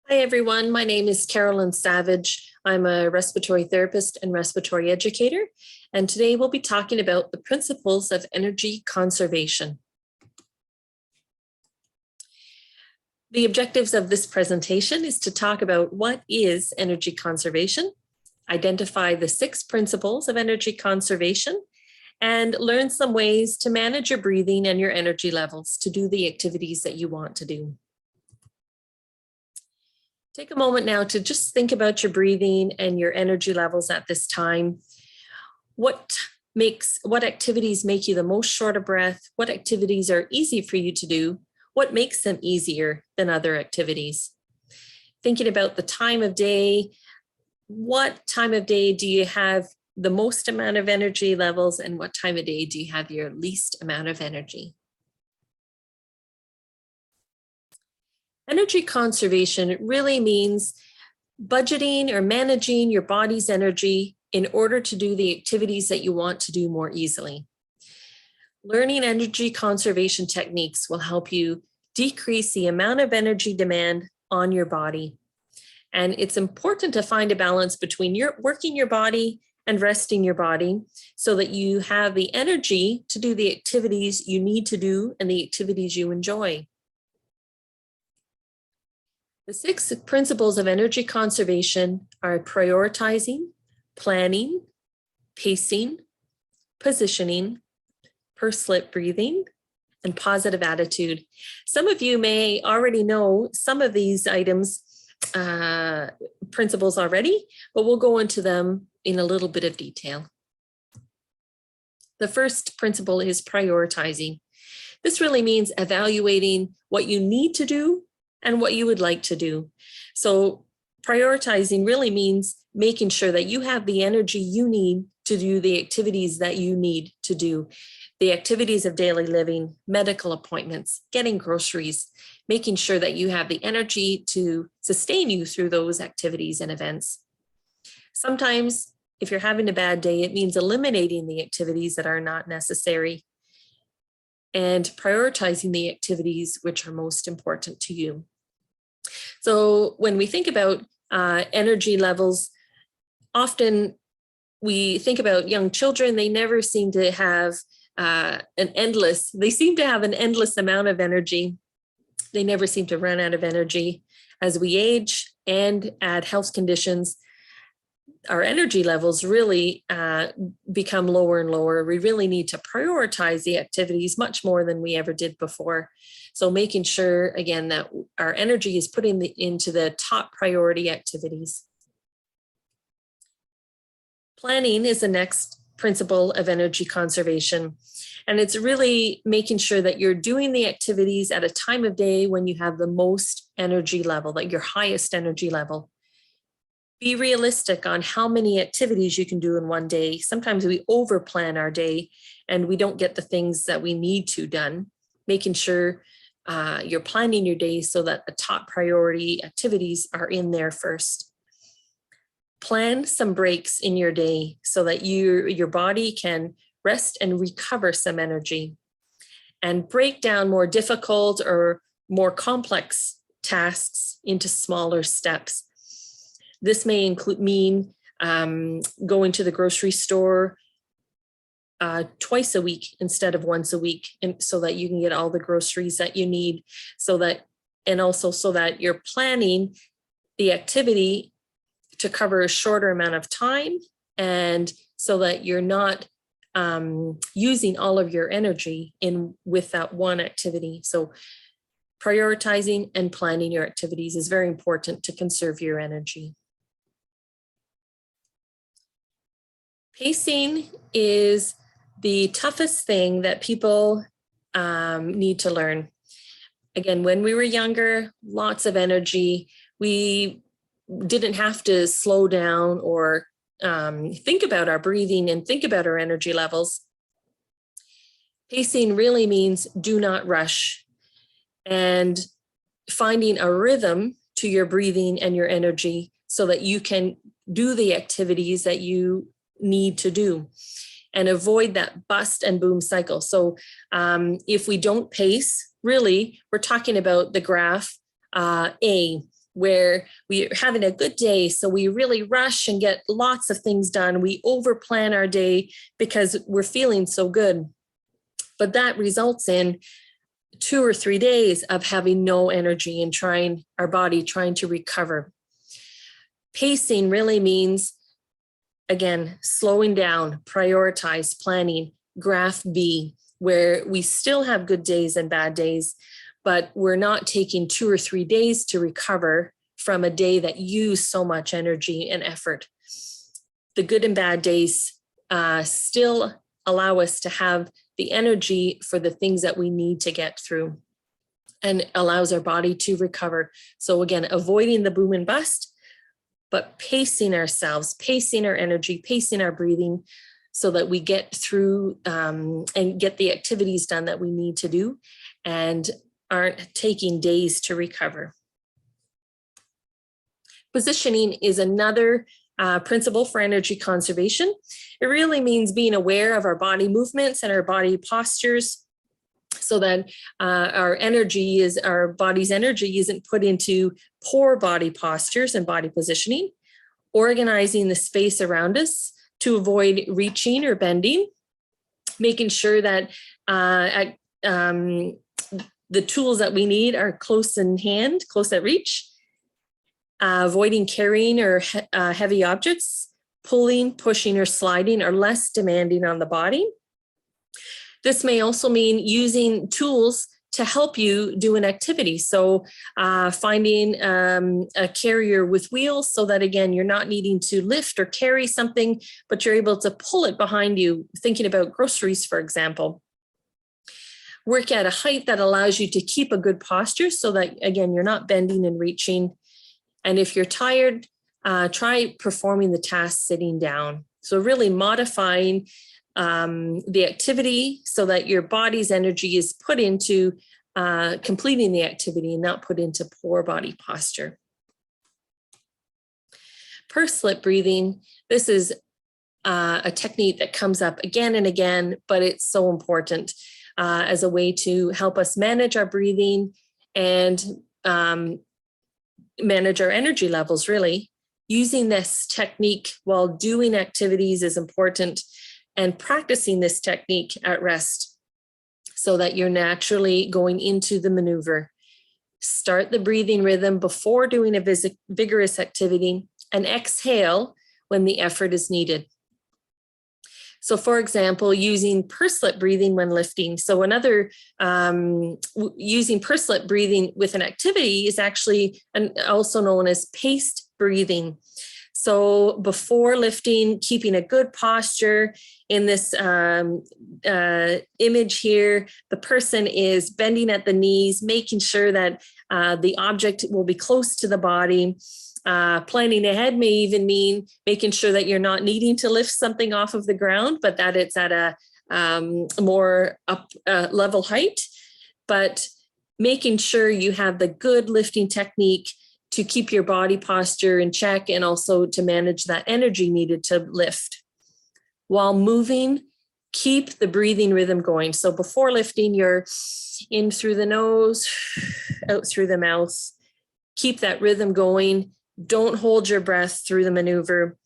Hi, everyone. My name is Carolyn Savage. I'm a respiratory therapist and respiratory educator, and today we'll be talking about the principles of energy conservation. The objectives of this presentation is to talk about what is energy conservation, identify the 6 principles of energy conservation, and learn some ways to manage your breathing and your energy levels to do the activities that you want to do. Take a moment now to just think about your breathing and your energy levels at this time. What activities make you the most short of breath? What activities are easy for you to do? What makes them easier than other activities? Thinking about the time of day, what time of day do you have the most amount of energy levels, and what time of day do you have your least amount of energy? Energy conservation really means budgeting or managing your body's energy in order to do the activities that you want to do more easily. Learning energy conservation techniques will help you decrease the amount of energy demand on your body. And it's important to find a balance between working your body and resting your body so that you have the energy to do the activities you need to do and the activities you enjoy. The 6 principles of energy conservation are prioritizing, planning, pacing, positioning, Preslip breathing, and positive attitude. Some of you may already know some of these items, principles already, but we'll go into them in a little bit of detail. The first principle is prioritizing. This really means evaluating what you need to do and what you would like to do. So prioritizing really means making sure that you have the energy you need to do the activities that you need to do. The activities of daily living, medical appointments, getting groceries, making sure that you have the energy to sustain you through those activities and events. Sometimes, if you're having a bad day, it means eliminating the activities that are not necessary and prioritizing the activities which are most important to you. So when we think about energy levels, often we think about young children. They never seem to have they seem to have an endless amount of energy. They never seem to run out of energy. As we age and add health conditions, our energy levels really become lower and lower. We really need to prioritize the activities much more than we ever did before. So making sure, again, that our energy is put into the top priority activities. Planning is the next principle of energy conservation. And it's really making sure that you're doing the activities at a time of day when you have the most energy level, like your highest energy level. Be realistic on how many activities you can do in one day. Sometimes we overplan our day and we don't get the things that we need to done. Making sure you're planning your day so that the top priority activities are in there first. Plan some breaks in your day so that your body can rest and recover some energy. And break down more difficult or more complex tasks into smaller steps. This may mean going to the grocery store twice a week instead of once a week, and so that you can get all the groceries that you need, and also so that you're planning the activity to cover a shorter amount of time, and so that you're not using all of your energy with that one activity. So prioritizing and planning your activities is very important to conserve your energy. Pacing is the toughest thing that people need to learn. Again, when we were younger, lots of energy. We didn't have to slow down or think about our breathing and think about our energy levels. Pacing really means do not rush, and finding a rhythm to your breathing and your energy so that you can do the activities that you need to do, and avoid that bust and boom cycle. So if we don't pace, really, we're talking about the graph A. where we're having a good day. So we really rush and get lots of things done. We overplan our day because we're feeling so good. But that results in 2 or 3 days of having no energy and our body trying to recover. Pacing really means, again, slowing down, prioritize, planning, graph B, where we still have good days and bad days, but we're not taking 2 or 3 days to recover from a day that used so much energy and effort. The good and bad days still allow us to have the energy for the things that we need to get through, and allows our body to recover. So again, avoiding the boom and bust, but pacing ourselves, pacing our energy, pacing our breathing, so that we get through and get the activities done that we need to do and aren't taking days to recover. Positioning is another principle for energy conservation. It really means being aware of our body movements and our body postures, so that our body's energy isn't put into poor body postures and body positioning. Organizing the space around us to avoid reaching or bending, making sure that the tools that we need are close in hand, close at reach, avoiding carrying or heavy objects, pulling, pushing, or sliding are less demanding on the body. This may also mean using tools to help you do an activity. So finding a carrier with wheels, so that, again, you're not needing to lift or carry something, but you're able to pull it behind you, thinking about groceries, for example. Work at a height that allows you to keep a good posture, so that, again, you're not bending and reaching. And if you're tired, try performing the task sitting down. So really modifying the activity so that your body's energy is put into completing the activity and not put into poor body posture. Preslip breathing. This is a technique that comes up again and again, but it's so important as a way to help us manage our breathing and manage our energy levels, really. Using this technique while doing activities is important, and practicing this technique at rest, so that you're naturally going into the maneuver. Start the breathing rhythm before doing a vigorous activity, and exhale when the effort is needed. So, for example, using Preslip breathing when lifting. So another using Preslip breathing with an activity is actually also known as paced breathing. So before lifting, keeping a good posture. In this image here, the person is bending at the knees, making sure that the object will be close to the body. Planning ahead may even mean making sure that you're not needing to lift something off of the ground, but that it's at a more up level height. But making sure you have the good lifting technique to keep your body posture in check, and also to manage that energy needed to lift. While moving, keep the breathing rhythm going. So before lifting, you're in through the nose, out through the mouth. Keep that rhythm going. Don't hold your breath through the maneuver.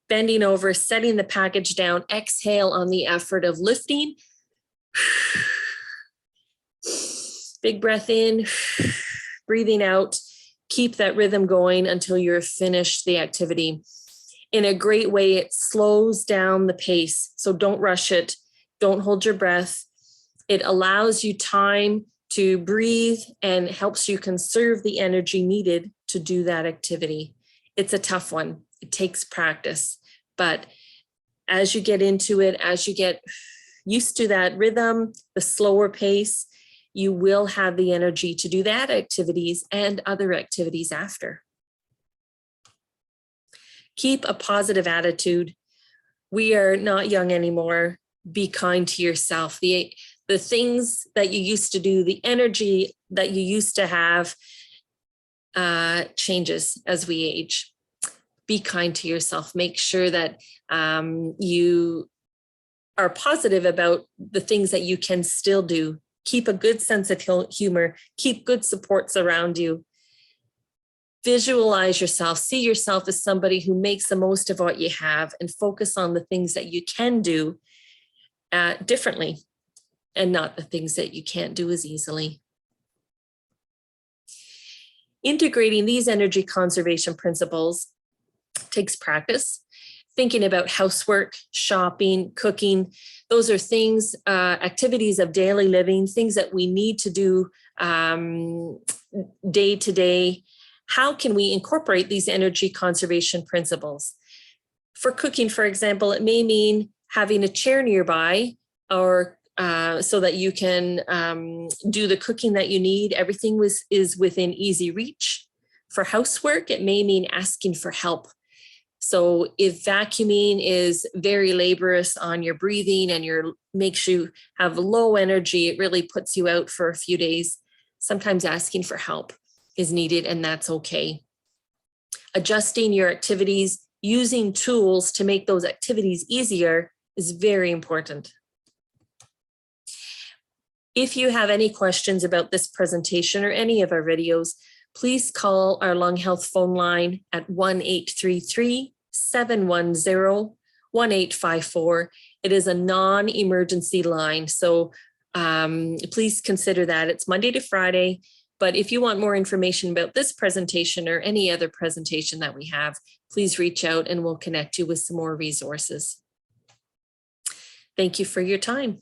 Bending over, setting the package down. Exhale on the effort of lifting. Big breath in, breathing out. Keep that rhythm going until you're finished the activity. In a great way, it slows down the pace. So don't rush it. Don't hold your breath. It allows you time to breathe and helps you conserve the energy needed to do that activity. It's a tough one. It takes practice. But as you get into it, as you get used to that rhythm, the slower pace, you will have the energy to do that activities and other activities after. Keep a positive attitude. We are not young anymore. Be kind to yourself. The things that you used to do, the energy that you used to have changes as we age. Be kind to yourself. Make sure that you are positive about the things that you can still do. Keep a good sense of humor. Keep good supports around you. Visualize yourself, see yourself as somebody who makes the most of what you have and focus on the things that you can do differently and not the things that you can't do as easily. Integrating these energy conservation principles takes practice. Thinking about housework, shopping, cooking, those are things, activities of daily living, things that we need to do day to day. How can we incorporate these energy conservation principles? For cooking, for example, it may mean having a chair nearby or so that you can do the cooking that you need. Everything is within easy reach. For housework, it may mean asking for help. So if vacuuming is very laborious on your breathing and makes you have low energy, it really puts you out for a few days. Sometimes asking for help is needed, and that's okay. Adjusting your activities, using tools to make those activities easier is very important. If you have any questions about this presentation or any of our videos, please call our lung health phone line at 1-833-710-1854. It is a non-emergency line, so please consider that. It's Monday to Friday, but if you want more information about this presentation or any other presentation that we have, please reach out and we'll connect you with some more resources. Thank you for your time.